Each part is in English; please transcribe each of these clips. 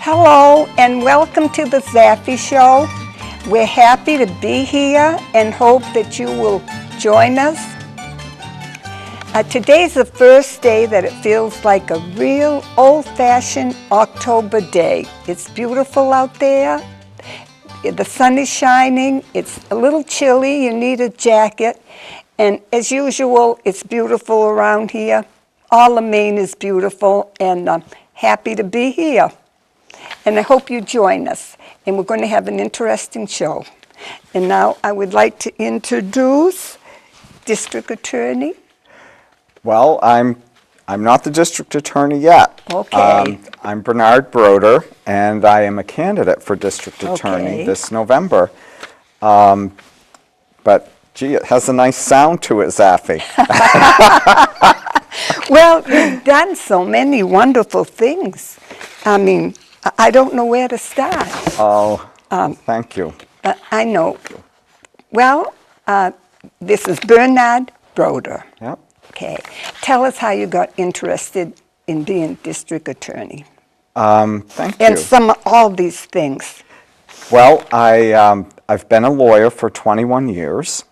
Hello and welcome to the ZAFFIE show. We're happy to be here and hope that you will join us. Today's the first day that it feels like a real old-fashioned October day. It's beautiful out there. The sun is shining. It's a little chilly. You need a jacket. And as usual, it's beautiful around here. All of Maine is beautiful, and I'm happy to be here. And I hope you join us. And we're going to have an interesting show. And now I would like to introduce District Attorney. Well, I'm not the district attorney yet. Okay. I'm Bernard Broder, and I am a candidate for district attorney this November. But gee, it has a nice sound to it, ZAFFIE. Well, you've done so many wonderful things. I mean, I don't know where to start. Oh, thank you. I know. Well, this is Bernard Broder. Yep. Okay. Tell us how you got interested in being district attorney. Thank you. And all these things. Well, I've been a lawyer for 21 years,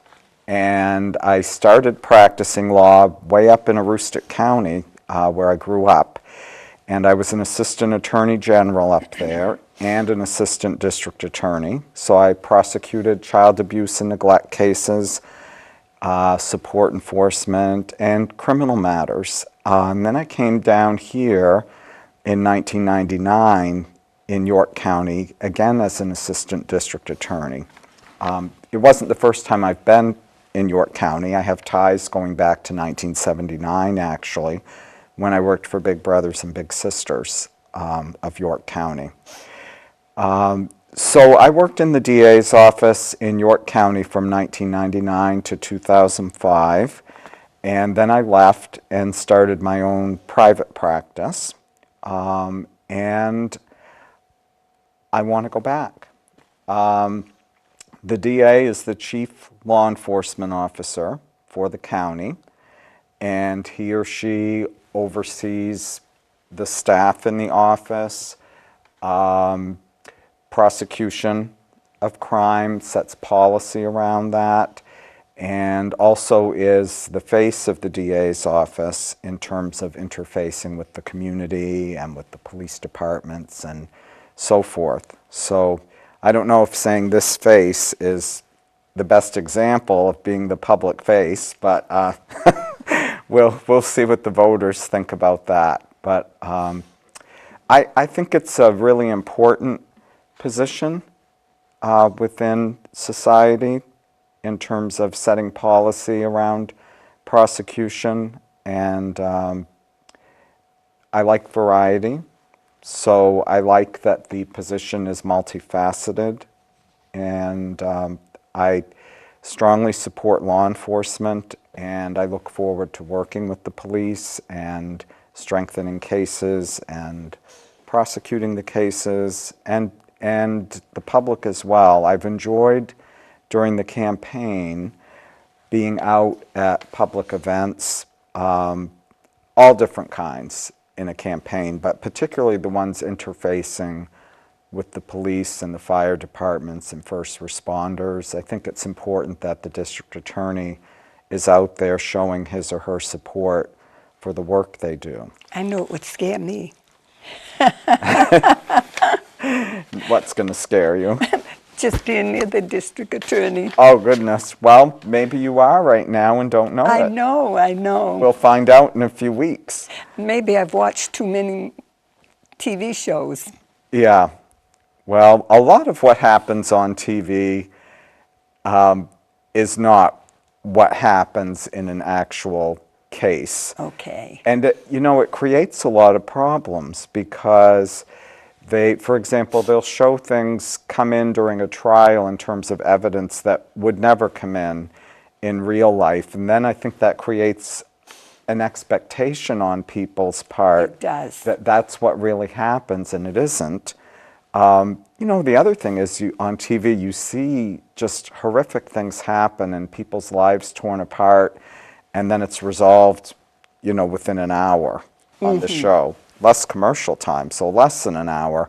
and I started practicing law way up in Aroostook County, where I grew up. And I was an assistant attorney general up there and an assistant district attorney. So I prosecuted child abuse and neglect cases, support enforcement, and criminal matters. And then I came down here in 1999 in York County, again as an assistant district attorney. It wasn't the first time I've been in York County. I have ties going back to 1979, actually, when I worked for Big Brothers and Big Sisters of York County. So I worked in the DA's office in York County from 1999 to 2005, and then I left and started my own private practice, and I want to go back. The DA is the chief law enforcement officer for the county, and he or she oversees the staff in the office, prosecution of crime, sets policy around that, and also is the face of the DA's office in terms of interfacing with the community and with the police departments and so forth. So I don't know if saying this face is the best example of being the public face, but we'll see what the voters think about that. But I think it's a really important position within society in terms of setting policy around prosecution, and I like variety. So I like that the position is multifaceted, and I strongly support law enforcement, and I look forward to working with the police and strengthening cases and prosecuting the cases and the public as well. I've enjoyed during the campaign being out at public events, all different kinds in a campaign, but particularly the ones interfacing with the police and the fire departments and first responders. I think it's important that the district attorney is out there showing his or her support for the work they do. I know it would scare me. What's going to scare you? Just being near the district attorney. Oh, goodness. Well, maybe you are right now and don't know it. I know. We'll find out in a few weeks. Maybe I've watched too many TV shows. Yeah. Well, a lot of what happens on TV is not what happens in an actual case. Okay. And, it creates a lot of problems because for example, they'll show things come in during a trial in terms of evidence that would never come in real life. And then I think that creates an expectation on people's part. It does. That that's what really happens, and it isn't. The other thing is on TV you see just horrific things happen and people's lives torn apart, and then it's resolved, within an hour on the show. Less commercial time, so less than an hour.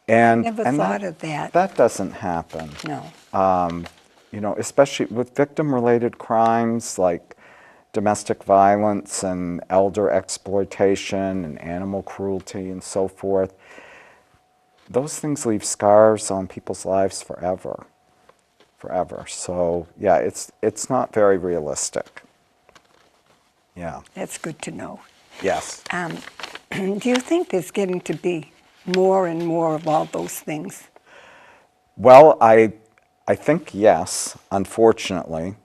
And Never and thought of that. That doesn't happen. No. You know, especially with victim-related crimes like domestic violence and elder exploitation and animal cruelty and so forth. Those things leave scars on people's lives forever. Forever. So yeah, it's not very realistic. Yeah. That's good to know. Yes. Do you think there's getting to be more and more of all those things? Well, I think yes, unfortunately.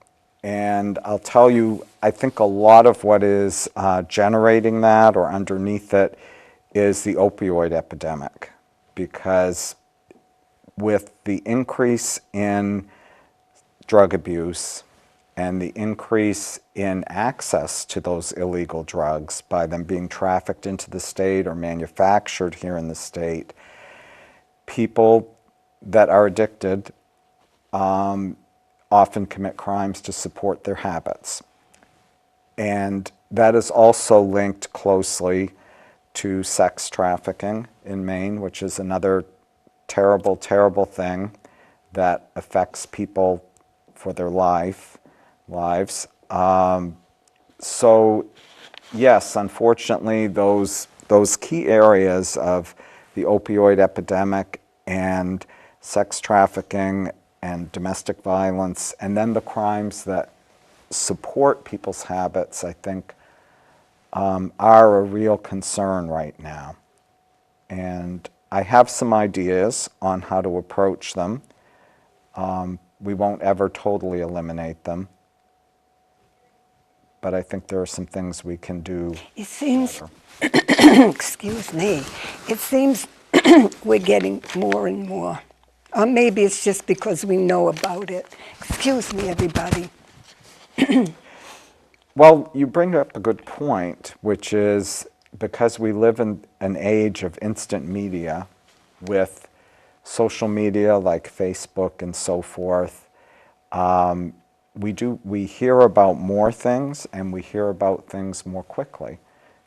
And I'll tell you, I think a lot of what is generating that or underneath it is the opioid epidemic. Because with the increase in drug abuse and the increase in access to those illegal drugs by them being trafficked into the state or manufactured here in the state, people that are addicted often commit crimes to support their habits. And that is also linked closely to sex trafficking in Maine, which is another terrible, terrible thing that affects people for their lives. So yes, unfortunately, those key areas of the opioid epidemic and sex trafficking and domestic violence, and then the crimes that support people's habits, I think, are a real concern right now. And I have some ideas on how to approach them. We won't ever totally eliminate them, but I think there are some things we can do. It seems, better. excuse me, it seems we're getting more and more. Or maybe it's just because we know about it. Excuse me, everybody. Well, you bring up a good point, which is because we live in an age of instant media with social media like Facebook and so forth, we hear about more things and we hear about things more quickly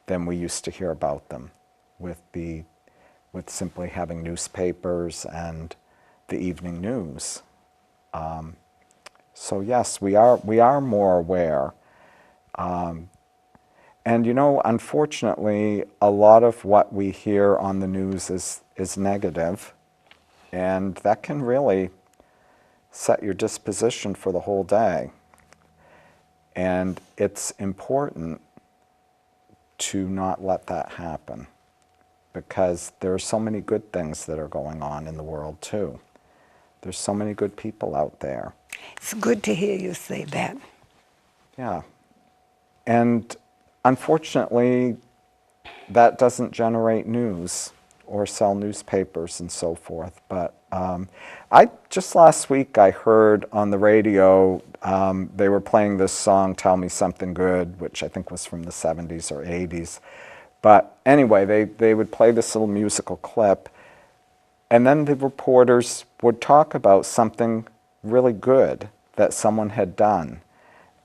than we used to hear about them with simply having newspapers and the evening news. So yes, we are more aware. And you know, unfortunately, a lot of what we hear on the news is negative, and that can really set your disposition for the whole day. And it's important to not let that happen, because there are so many good things that are going on in the world too. There's so many good people out there. It's good to hear you say that. Yeah. And unfortunately, that doesn't generate news or sell newspapers and so forth. But just last week I heard on the radio, they were playing this song, Tell Me Something Good, which I think was from the 70s or 80s. But anyway, they would play this little musical clip, and then the reporters would talk about something really good that someone had done.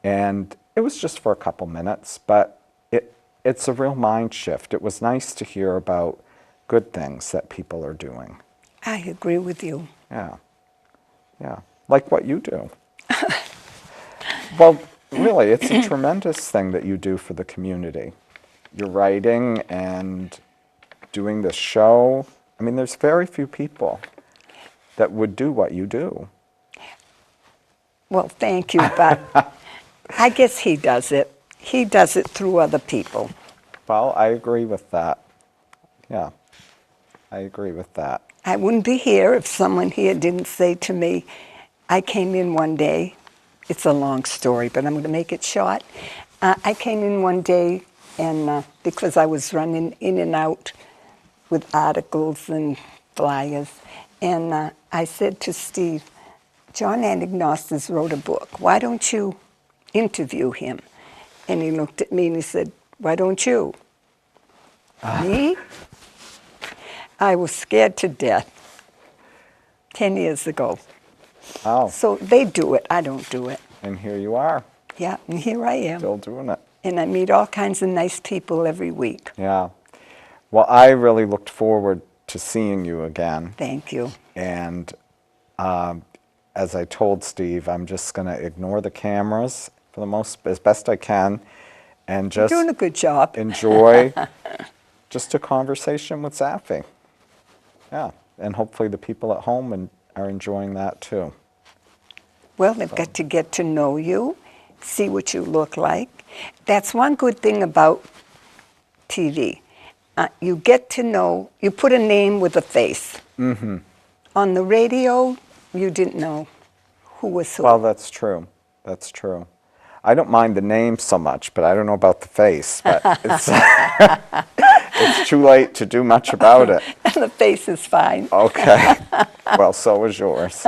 And it was just for a couple minutes, but it's a real mind shift. It was nice to hear about good things that people are doing. I agree with you. Yeah. Yeah. Like what you do. Well, really, it's a tremendous thing that you do for the community. You're writing and doing this show. I mean, there's very few people that would do what you do. Well, thank you, but I guess he does it. He does it through other people. Well, I agree with that. Yeah, I agree with that. I wouldn't be here if someone here didn't say to me, I came in one day, it's a long story, but I'm going to make it short. I came in one day, and because I was running in and out with articles and flyers, and I said to Steve, John Anagnostis wrote a book. Why don't you interview him? And he looked at me and he said, why don't you? Me? I was scared to death 10 years ago. Oh, So they do it. I don't do it. and here you are, Yeah, and here I am. still doing it. And I meet all kinds of nice people every week. Yeah. Well, I really looked forward to seeing you again. Thank you. And as I told Steve, I'm just going to ignore the cameras for as best I can, and You're just doing a good job. enjoy just a conversation with ZAFFIE. Yeah, and hopefully the people at home are enjoying that too. Well, they've got to get to know you, see what you look like. That's one good thing about TV. You get to know, you put a name with a face. Mm-hmm. On the radio, you didn't know who was who. Well, that's true. That's true. I don't mind the name so much, but I don't know about the face. But it's, it's too late to do much about it. And the face is fine. Okay. Well, so is yours.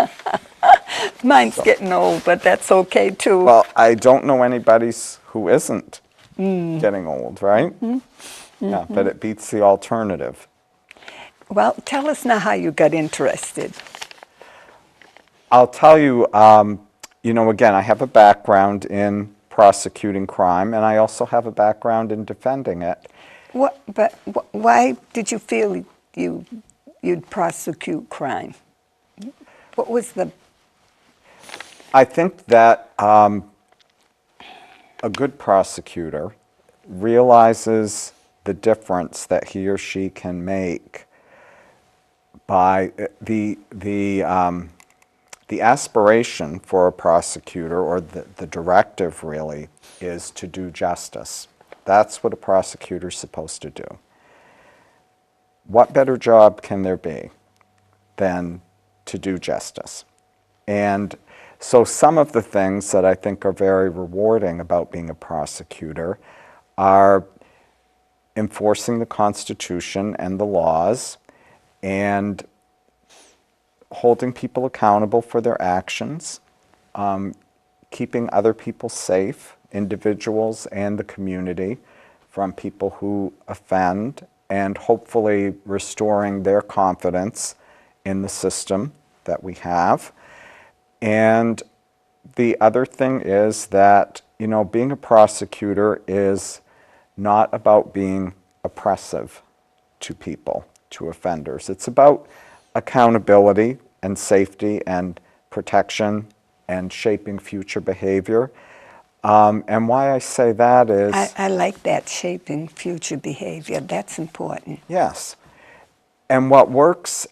Mine's getting old, but that's okay too. Well, I don't know anybody who isn't getting old, right? Mm-hmm. Yeah, but it beats the alternative. Well, tell us now how you got interested. I'll tell you, you know, again, I have a background in prosecuting crime, and I also have a background in defending it. Why did you feel you'd prosecute crime? What was the... I think that a good prosecutor realizes the difference that he or she can make by the aspiration for a prosecutor, or the directive really, is to do justice. That's what a prosecutor's supposed to do. What better job can there be than to do justice? And so some of the things that I think are very rewarding about being a prosecutor are enforcing the Constitution and the laws, and holding people accountable for their actions, keeping other people safe, individuals and the community, from people who offend, and hopefully restoring their confidence in the system that we have. And the other thing is that, you know, being a prosecutor is not about being oppressive to people, to offenders. It's about accountability and safety and protection and shaping future behavior. And why I say that is... I like that, shaping future behavior. That's important. Yes. And what works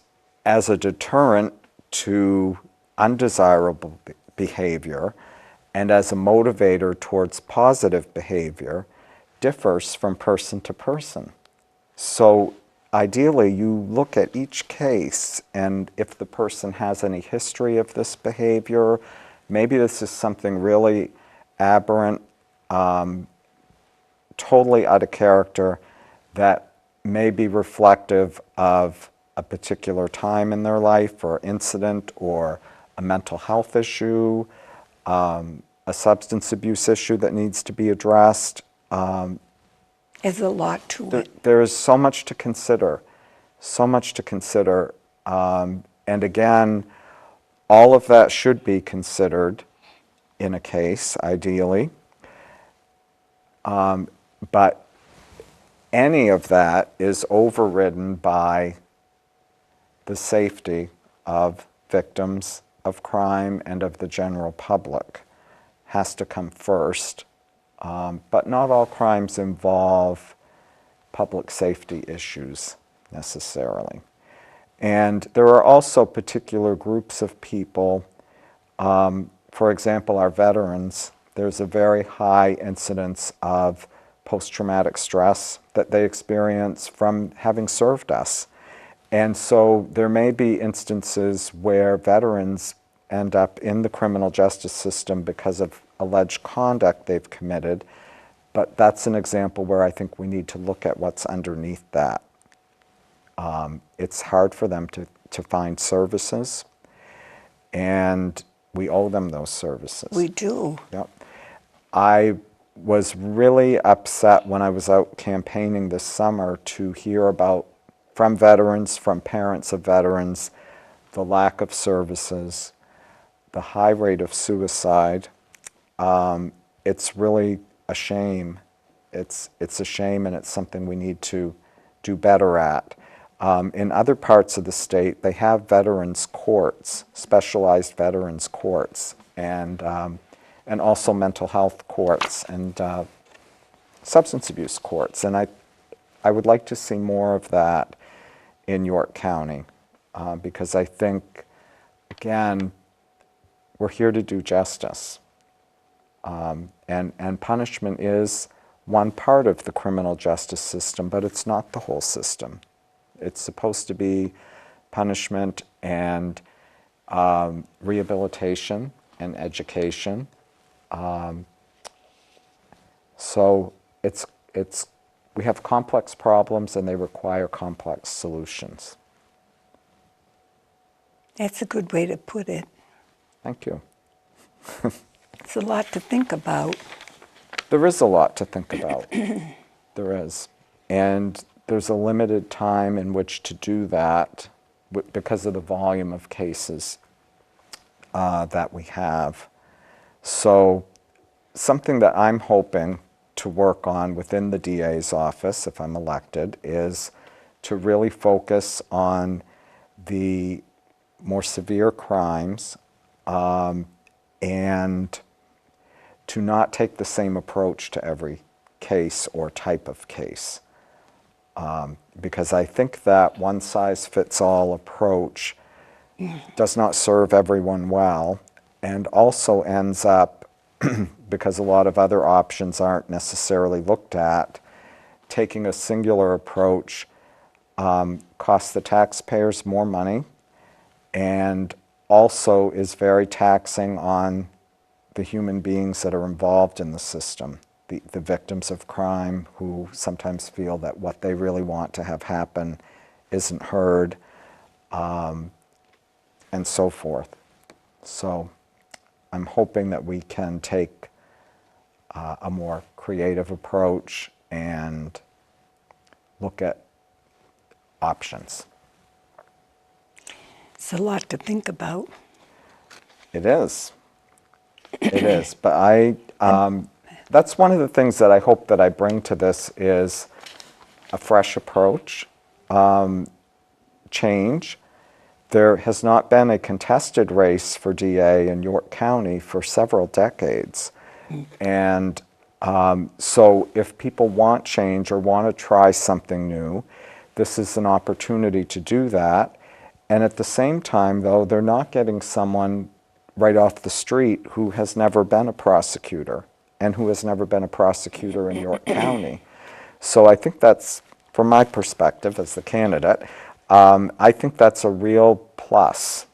as a deterrent to undesirable behavior and as a motivator towards positive behavior differs from person to person. So ideally, you look at each case, and if the person has any history of this behavior, maybe this is something really aberrant, totally out of character, that may be reflective of a particular time in their life or incident, or a mental health issue, a substance abuse issue that needs to be addressed. There's a lot to it. There is so much to consider, so much to consider. And again, all of that should be considered in a case, ideally. But any of that is overridden by the safety of victims of crime and of the general public. Has to come first. But not all crimes involve public safety issues necessarily. And there are also particular groups of people, for example, our veterans. There's a very high incidence of post-traumatic stress that they experience from having served us. And so there may be instances where veterans end up in the criminal justice system because of alleged conduct they've committed, but that's an example where I think we need to look at what's underneath that. It's hard for them to find services, and we owe them those services. We do. Yep. I was really upset when I was out campaigning this summer to hear about, from veterans, from parents of veterans, the lack of services, the high rate of suicide. It's really a shame. It's a shame, and it's something we need to do better at. In other parts of the state, they have veterans courts, specialized veterans courts, and also mental health courts and substance abuse courts. And I would like to see more of that in York County because I think, again, we're here to do justice. And punishment is one part of the criminal justice system, but it's not the whole system. It's supposed to be punishment and rehabilitation and education. So we have complex problems and they require complex solutions. That's a good way to put it. Thank you. It's a lot to think about. There is a lot to think about. There is. And there's a limited time in which to do that because of the volume of cases that we have. So something that I'm hoping to work on within the DA's office, if I'm elected, is to really focus on the more severe crimes and to not take the same approach to every case or type of case. Because I think that one-size-fits-all approach does not serve everyone well and also ends up, because a lot of other options aren't necessarily looked at, taking a singular approach costs the taxpayers more money and also is very taxing on the human beings that are involved in the system, the victims of crime who sometimes feel that what they really want to have happen isn't heard, and so forth. So I'm hoping that we can take a more creative approach and look at options. It's a lot to think about. It is. It is. But that's one of the things that I hope that I bring to this is a fresh approach, change. There has not been a contested race for DA in York County for several decades. And so if people want change or want to try something new, this is an opportunity to do that. And at the same time, though, they're not getting someone right off the street who has never been a prosecutor and who has never been a prosecutor in York County. So I think that's, from my perspective as the candidate, I think that's a real plus.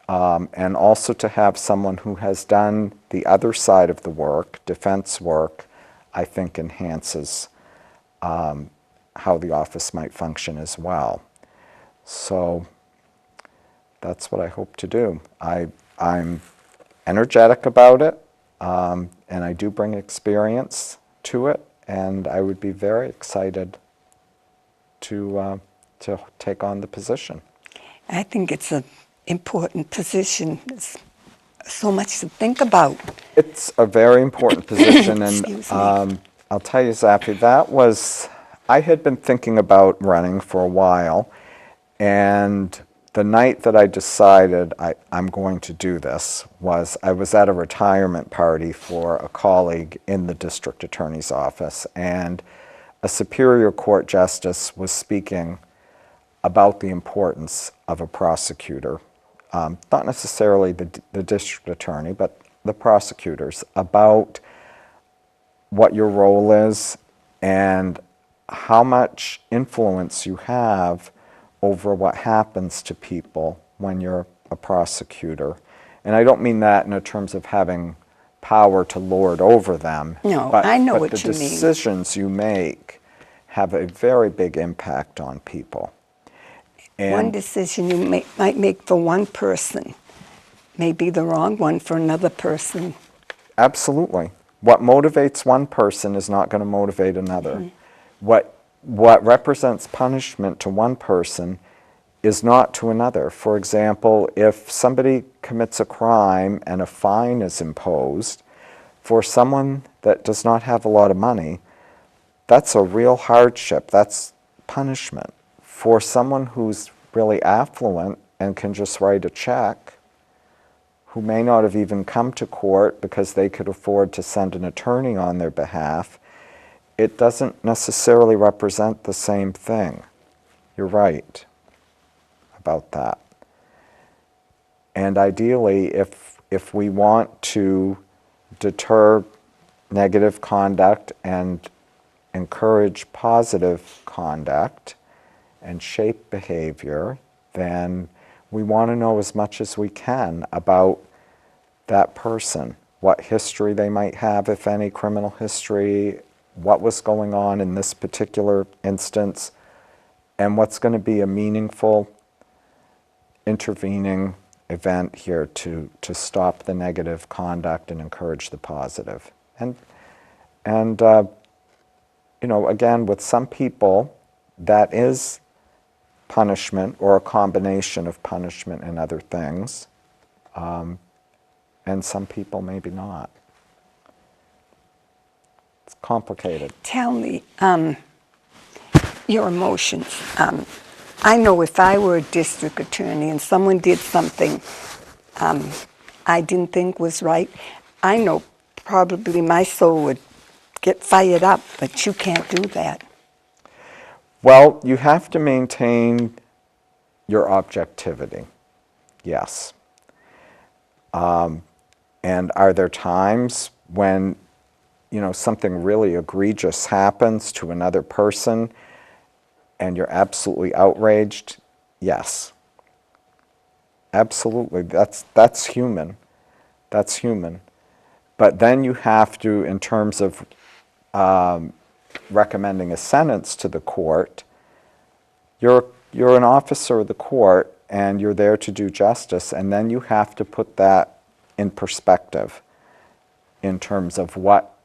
And also to have someone who has done the other side of the work, defense work, I think enhances how the office might function as well. So that's what I hope to do. I'm energetic about it, and I do bring experience to it, and I would be very excited to take on the position. I think it's an important position. There's so much to think about. It's a very important position, and Excuse me. I'll tell you, ZAFFIE, I had been thinking about running for a while, and the night that I decided I'm going to do this was I was at a retirement party for a colleague in the district attorney's office, and a Superior Court justice was speaking about the importance of a prosecutor, not necessarily the district attorney, but the prosecutors, about what your role is and how much influence you have over what happens to people when you're a prosecutor. And I don't mean that in terms of having power to lord over them. No, but, I know but what the you mean. decisions you make have a very big impact on people. And One decision you might make for one person may be the wrong one for another person. absolutely. What motivates one person is not going to motivate another. What represents punishment to one person is not to another. For example, if somebody commits a crime and a fine is imposed, for someone that does not have a lot of money, that's a real hardship. That's punishment for someone who's really affluent and can just write a check, who may not have even come to court because they could afford to send an attorney on their behalf, it doesn't necessarily represent the same thing. You're right about that. And ideally, if we want to deter negative conduct and encourage positive conduct and shape behavior, then we want to know as much as we can about that person, what history they might have, if any criminal history, what was going on in this particular instance, and what's going to be a meaningful intervening event here to stop the negative conduct and encourage the positive. And you know, again, with some people, that is punishment or a combination of punishment and other things, and some people maybe not. It's complicated. Tell me your emotions. I know if I were a district attorney and someone did something I didn't think was right, I know probably my soul would get fired up, but you can't do that. Well, you have to maintain your objectivity, yes. And are there times when, you know, something really egregious happens to another person and you're absolutely outraged? Yes. Absolutely. That's human. That's human. But then you have to, in terms of recommending a sentence to the court, you're an officer of the court and you're there to do justice, and then you have to put that in perspective in terms of what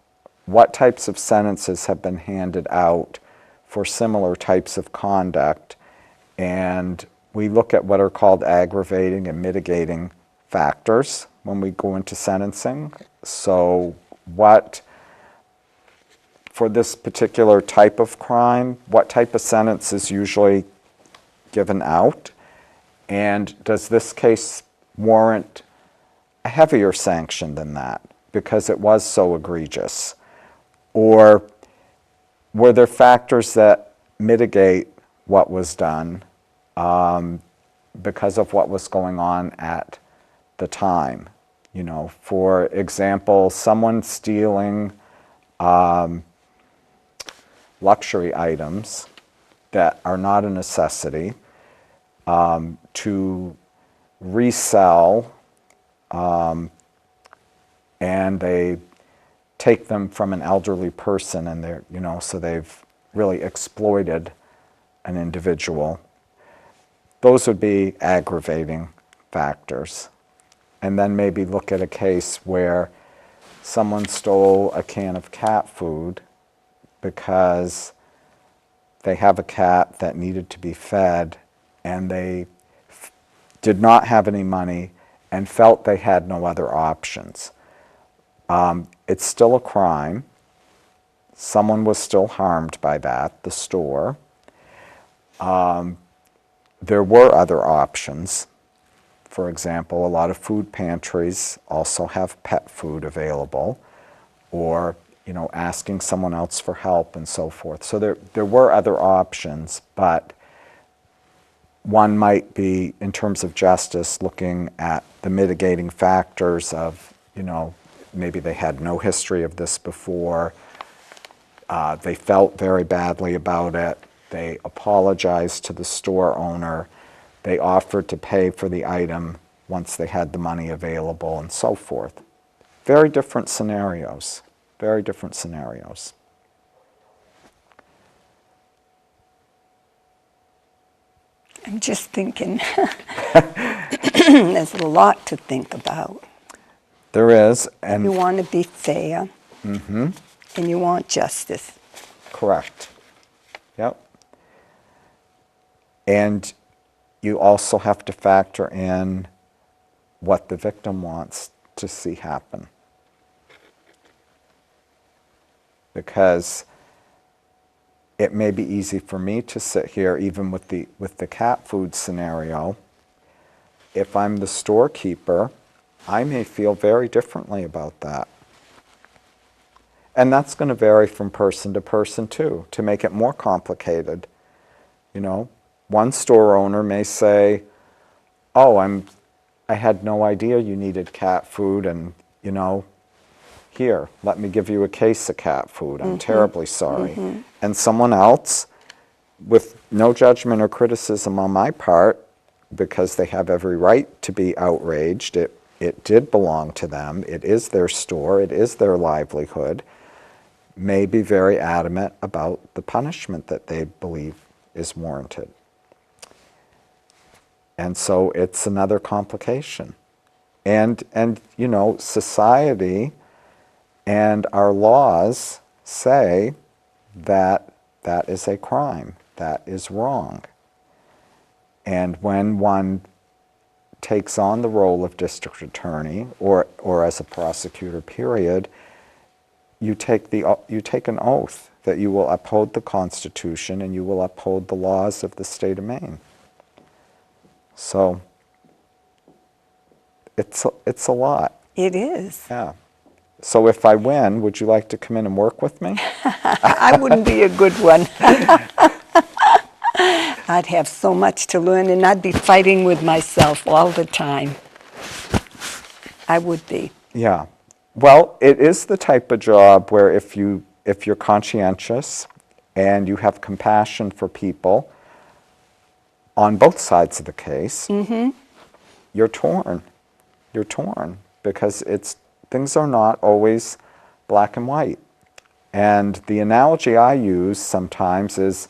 types of sentences have been handed out for similar types of conduct, and we look at what are called aggravating and mitigating factors when we go into sentencing. So what, for this particular type of crime, what type of sentence is usually given out? And does this case warrant a heavier sanction than that because it was so egregious? Or were there factors that mitigate what was done because of what was going on at the time? You know, for example, someone stealing luxury items that are not a necessity to resell, and they take them from an elderly person, and they're, you know, so they've really exploited an individual. Those would be aggravating factors. And then maybe look at a case where someone stole a can of cat food because they have a cat that needed to be fed and they did not have any money and felt they had no other options. It's still a crime. Someone was still harmed by that, the store. There were other options. For example, a lot of food pantries also have pet food available, or, you know, asking someone else for help and so forth. So there were other options, but one might be, in terms of justice, looking at the mitigating factors of, you know, maybe they had no history of this before, they felt very badly about it, they apologized to the store owner, they offered to pay for the item once they had the money available, and so forth. Very different scenarios, very different scenarios. I'm just thinking, there's a lot to think about. There is, and you want to be fair, and you want justice. Correct. Yep. And you also have to factor in what the victim wants to see happen. Because it may be easy for me to sit here, even with the cat food scenario. If I'm the storekeeper, I may feel very differently about that. And that's going to vary from person to person too, to make it more complicated. You know, one store owner may say, oh, I had no idea you needed cat food, and, you know, here, let me give you a case of cat food. I'm terribly sorry. And someone else, with no judgment or criticism on my part, because they have every right to be outraged, it did belong to them, it is their store, it is their livelihood, may be very adamant about the punishment that they believe is warranted. And so it's another complication. And you know, society and our laws say that that is a crime, that is wrong. And when one takes on the role of district attorney or as a prosecutor, period, you take an oath that you will uphold the Constitution and you will uphold the laws of the state of Maine. So it's a lot. It is. Yeah. So if I win, would you like to come in and work with me? I wouldn't be a good one. I'd have so much to learn, and I'd be fighting with myself all the time. I would be. Yeah. Well, it is the type of job where if you're conscientious and you have compassion for people on both sides of the case, you're torn. You're torn because things are not always black and white. And the analogy I use sometimes is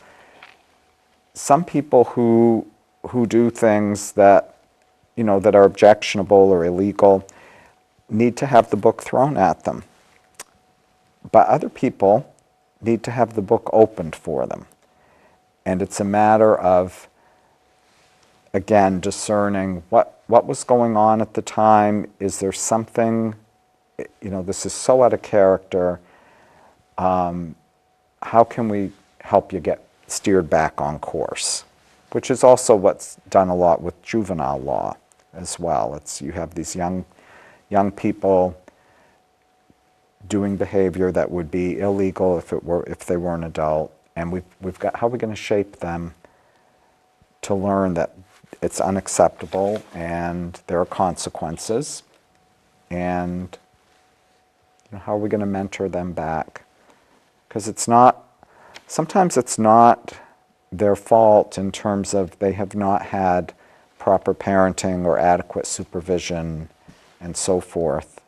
some people who do things that, you know, that are objectionable or illegal need to have the book thrown at them. But other people need to have the book opened for them. And it's a matter of, again, discerning what was going on at the time. Is there something, you know, this is so out of character. How can we help you get steered back on course? Which is also what's done a lot with juvenile law as well. You have these young people doing behavior that would be illegal if they were an adult, and we've got, how are we going to shape them to learn that it's unacceptable and there are consequences, and you know, how are we going to mentor them back? Because sometimes it's not their fault in terms of they have not had proper parenting or adequate supervision and so forth.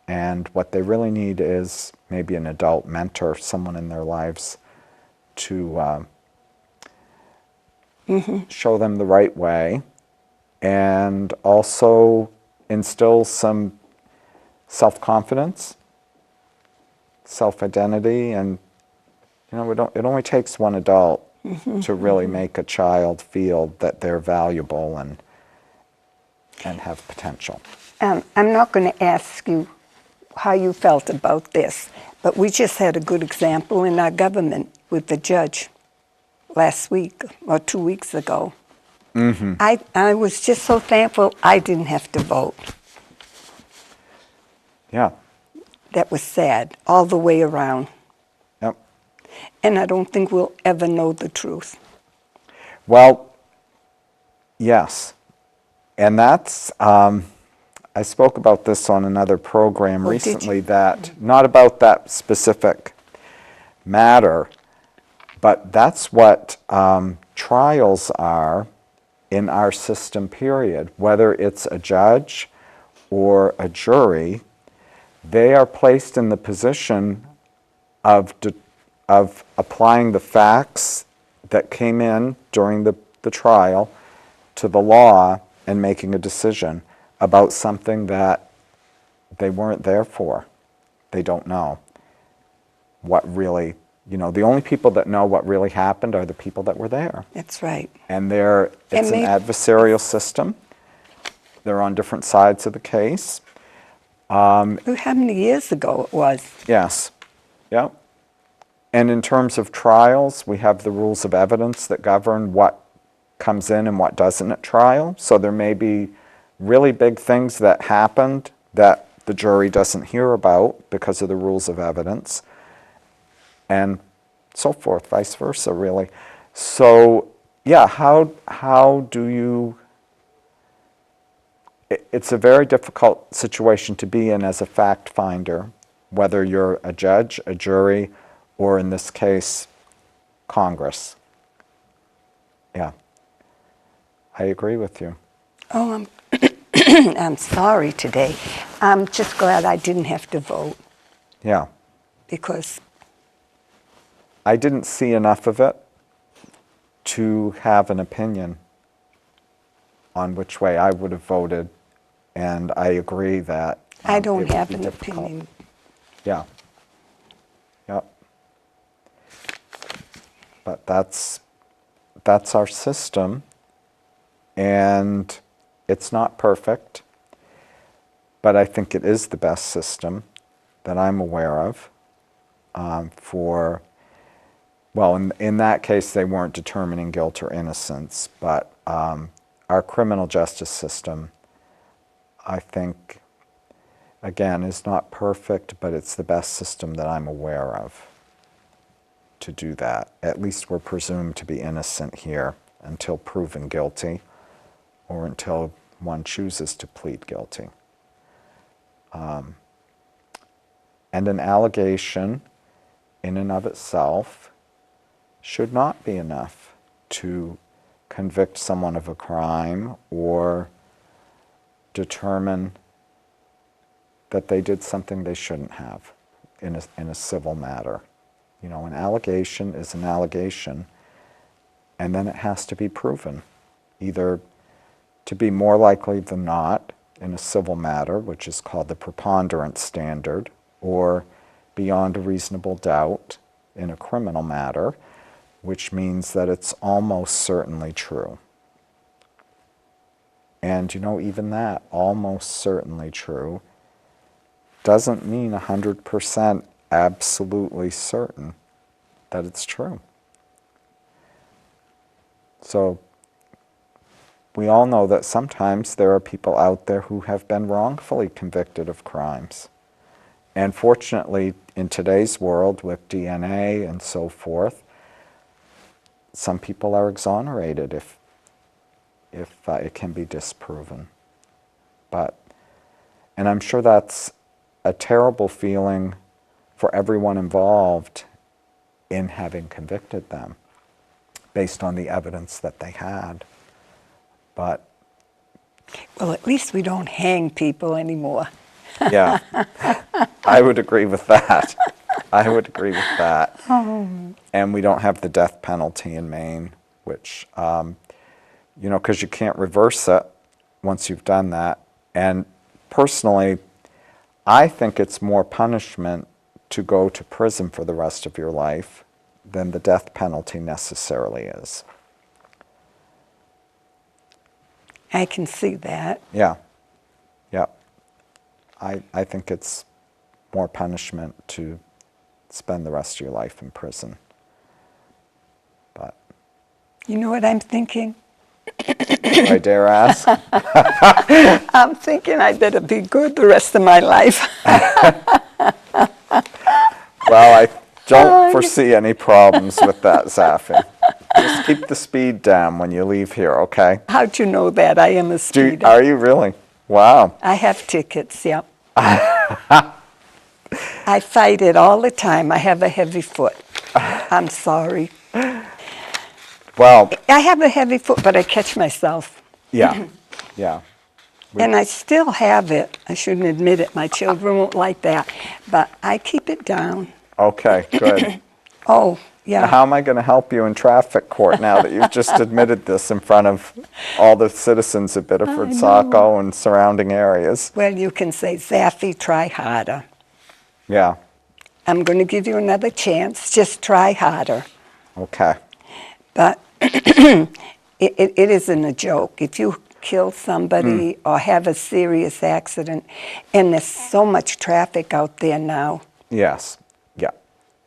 And what they really need is maybe an adult mentor, someone in their lives to show them the right way, and also instill some self-confidence, self-identity, and you know, it only takes one adult to really make a child feel that they're valuable and have potential. I'm not going to ask you how you felt about this, but we just had a good example in our government with the judge last week or 2 weeks ago. I was just so thankful I didn't have to vote. Yeah. That was sad all the way around. Yep. And I don't think we'll ever know the truth. Well, yes. And that's, I spoke about this on another program recently, that, not about that specific matter, but that's what trials are in our system, period. Whether it's a judge or a jury, they are placed in the position of applying the facts that came in during the trial to the law and making a decision about something that they weren't there for. They don't know what really, you know, the only people that know what really happened are the people that were there. That's right. And it's an adversarial system. They're on different sides of the case. How many years ago it was? Yes. Yep. And in terms of trials, we have the rules of evidence that govern what comes in and what doesn't at trial. So there may be really big things that happened that the jury doesn't hear about because of the rules of evidence, and so forth, vice versa, really. So, yeah, how do you... It's a very difficult situation to be in as a fact finder, whether you're a judge, a jury, or in this case, Congress. Yeah, I agree with you. Oh, I'm sorry today. I'm just glad I didn't have to vote Yeah, because I didn't see enough of it to have an opinion on which way I would have voted, and I agree that I it don't would have be an difficult. opinion. Yeah. Yep. But that's our system, and it's not perfect, but I think it is the best system that I'm aware of well, in that case, they weren't determining guilt or innocence, but our criminal justice system, I think, again, is not perfect, but it's the best system that I'm aware of to do that. At least we're presumed to be innocent here until proven guilty or until one chooses to plead guilty. And an allegation in and of itself should not be enough to convict someone of a crime or determine that they did something they shouldn't have in a civil matter. You know, an allegation is an allegation, and then it has to be proven, either to be more likely than not in a civil matter, which is called the preponderance standard, or beyond a reasonable doubt in a criminal matter, which means that it's almost certainly true. And you know, even that, almost certainly true, doesn't mean 100% absolutely certain that it's true. So we all know that sometimes there are people out there who have been wrongfully convicted of crimes. And fortunately, in today's world with DNA and so forth, some people are exonerated if it can be disproven. And I'm sure that's a terrible feeling for everyone involved in having convicted them based on the evidence that they had. But Well, at least we don't hang people anymore. yeah, I would agree with that. I would agree with that. And we don't have the death penalty in Maine, which, you know, because you can't reverse it once you've done that. And personally, I think it's more punishment to go to prison for the rest of your life than the death penalty necessarily is. I can see that. Yeah, yeah. I think it's more punishment to spend the rest of your life in prison. But You know what I'm thinking? do I dare ask? I'm thinking I better be good the rest of my life. Well, I don't foresee any problems with that, ZAFFIE. Just keep the speed down when you leave here, okay? How'd you know that? I am a speeder. Are you really? Wow. I have tickets, yep. I fight it all the time. I have a heavy foot. I'm sorry. Well, I have a heavy foot, but I catch myself. yeah, yeah. And I still have it. I shouldn't admit it. My children won't like that. But I keep it down. Okay, good. Oh, yeah. How am I going to help you in traffic court now that you've just admitted this in front of all the citizens of Biddeford, Saco, and surrounding areas? Well, you can say, ZAFFIE, try harder. Yeah. I'm going to give you another chance. Just try harder. Okay. But it isn't a joke. If you kill somebody or have a serious accident, and there's so much traffic out there now. Yes. Yeah.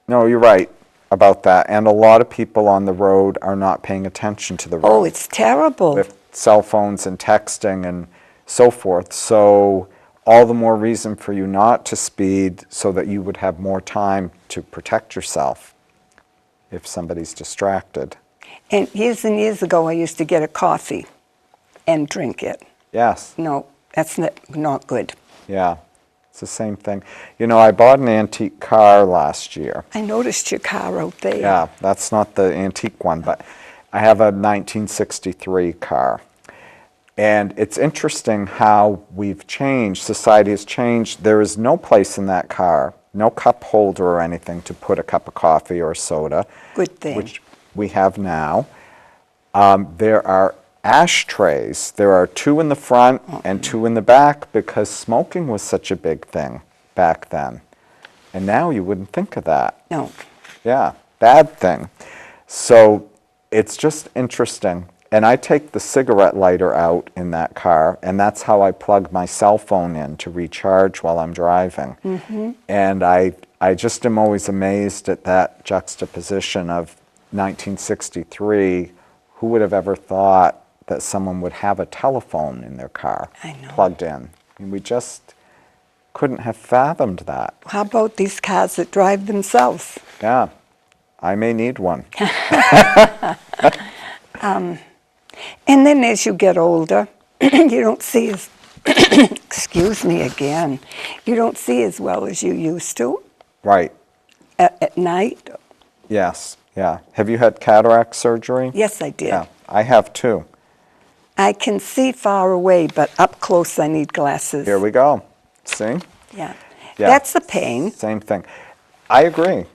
No, you're right. about that. And a lot of people on the road are not paying attention to the road. Oh, it's terrible. With cell phones and texting and so forth. So all the more reason for you not to speed so that you would have more time to protect yourself if somebody's distracted. And years ago, I used to get a coffee and drink it. Yes. No, that's not good. Yeah. It's the same thing. You know, I bought an antique car last year. I noticed your car out there. Yeah, that's not the antique one, but I have a 1963 car. And it's interesting how we've changed. Society has changed. There is no place in that car, no cup holder or anything to put a cup of coffee or soda. Good thing. Which we have now. There are ashtrays. There are 2 in the front and 2 in the back because smoking was such a big thing back then. And now you wouldn't think of that. No. Yeah, bad thing. So it's just interesting. And I take the cigarette lighter out in that car, and that's how I plug my cell phone in to recharge while I'm driving. And I just am always amazed at that juxtaposition of 1963. Who would have ever thought that someone would have a telephone in their car plugged in? And we just couldn't have fathomed that. How about these cars that drive themselves? Yeah, I may need one. And then as you get older, you don't see as, excuse me again, you don't see as well as you used to Right. at night. Yes. Yeah. Have you had cataract surgery? Yes, I did. Yeah, I have too. I can see far away, but up close I need glasses. Here we go. See? Yeah. Yeah. That's a pain. Same thing. I agree.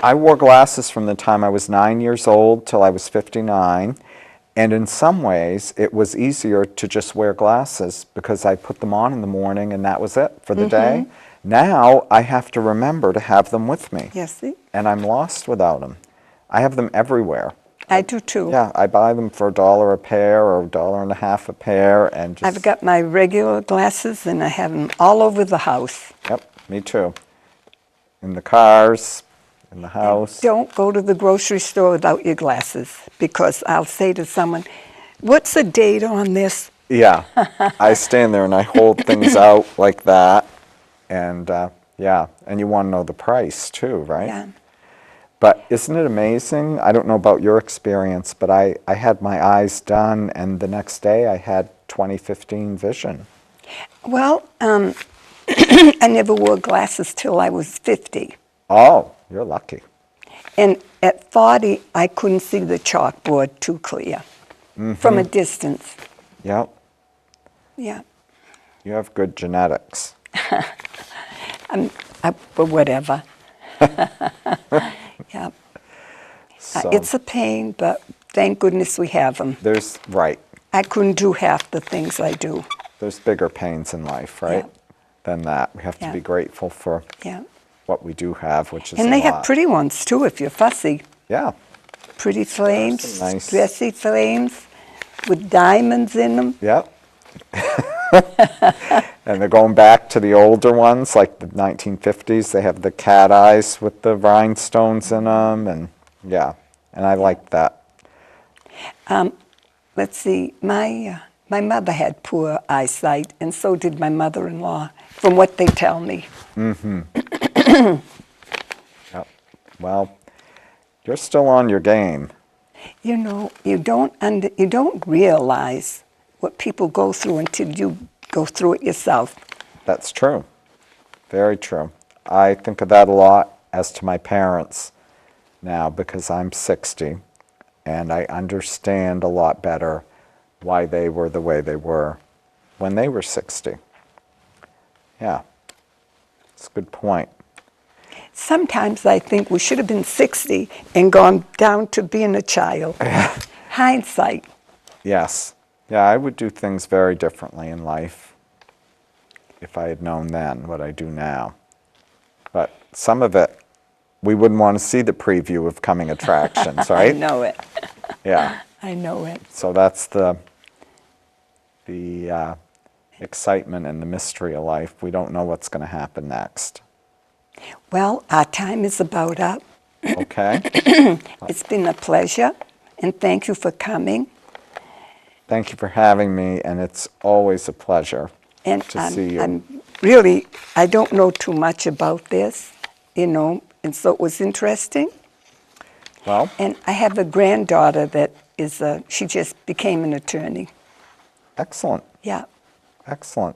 I wore glasses from the time I was 9 years old till I was 59. And in some ways, it was easier to just wear glasses because I put them on in the morning and that was it for the day. Now I have to remember to have them with me. Yes, see? And I'm lost without them. I have them everywhere. I do too. Yeah, I buy them for $1 a pair or $1.50 a pair, and just. I've got my regular glasses and I have them all over the house. Yep, me too. In the cars, in the house. Don't go to the grocery store without your glasses because I'll say to someone, what's the date on this? Yeah, I stand there and I hold things out like that, and yeah, and you want to know the price too, right? Yeah. But isn't it amazing? I don't know about your experience, but I had my eyes done, and the next day I had 20/15 vision. Well, I never wore glasses till I was 50. Oh, you're lucky. And at 40, I couldn't see the chalkboard too clear from a distance. Yep, Yeah. you have good genetics. But whatever. Yeah. So It's a pain, but thank goodness we have them. right. I couldn't do half the things I do. There's bigger pains in life, right? Yeah. Than that. We have to Yeah. be grateful for Yeah. what we do have, which is And a they lot. have pretty ones too if you're fussy. Yeah. Pretty flames, some nice- dressy flames with diamonds in them. Yep. And they're going back to the older ones, like the 1950s. They have the cat eyes with the rhinestones in them, and yeah, and I like that. Let's see, my mother had poor eyesight, and so did my mother-in-law, from what they tell me. Yep. Well, you're still on your game. You know, you don't realize what people go through until you go through it yourself. That's true. Very true. I think of that a lot as to my parents now because I'm 60 and I understand a lot better why they were the way they were when they were 60. Yeah, it's a good point. Sometimes I think we should have been 60 and gone down to being a child. Hindsight. Yes. Yeah, I would do things very differently in life if I had known then what I do now. But some of it, we wouldn't want to see the preview of coming attractions, right? I know it. Yeah. I know it. So that's the excitement and the mystery of life. We don't know what's going to happen next. Well, our time is about up. okay? It's been a pleasure, and thank you for coming. Thank you for having me, and it's always a pleasure And to see you. I'm really, I don't know too much about this, you know, and so it was interesting. Well, And I have a granddaughter that is, she just became an attorney. excellent, Yeah. excellent.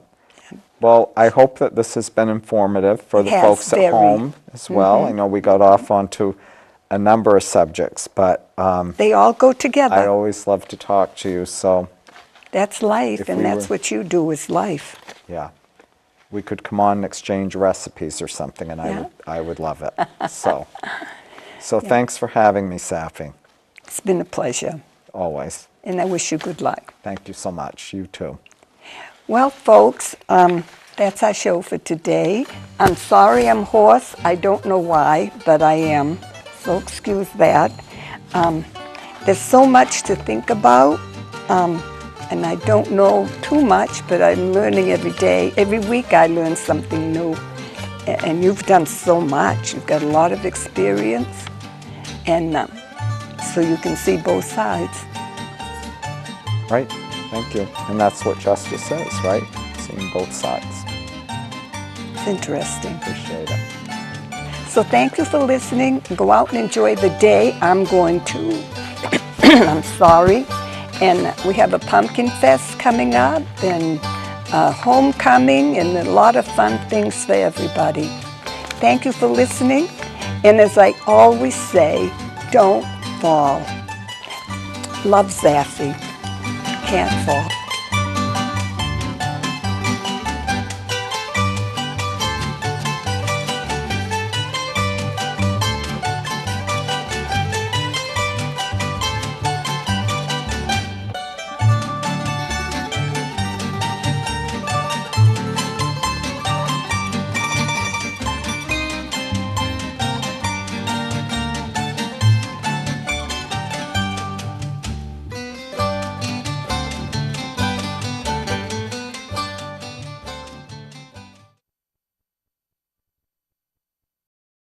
Well, I hope that this has been informative for It the has, folks at very. home as well. I know we got off onto a number of subjects, but They all go together. I always love to talk to you, so That's life, If and we that's were- what you do is life. yeah. We could come on and exchange recipes or something, and Yeah. I would love it. So thanks for having me, ZAFFIE, It's been a pleasure, always. and I wish you good luck. Thank you so much. You too. Well, folks, that's our show for today. I'm sorry I'm hoarse. I don't know why, but I am, so excuse that. There's so much to think about, and I don't know too much, but I'm learning every day. Every week I learn something new, and you've done so much. You've got a lot of experience, and so you can see both sides. Right? Thank you. And that's what justice is, right? Seeing both sides. It's interesting. Appreciate it. So thank you for listening. Go out and enjoy the day. I'm going to, I'm sorry. And we have a pumpkin fest coming up and homecoming and a lot of fun things for everybody. Thank you for listening. And as I always say, don't fall. Love ZAFFIE. Can't fall.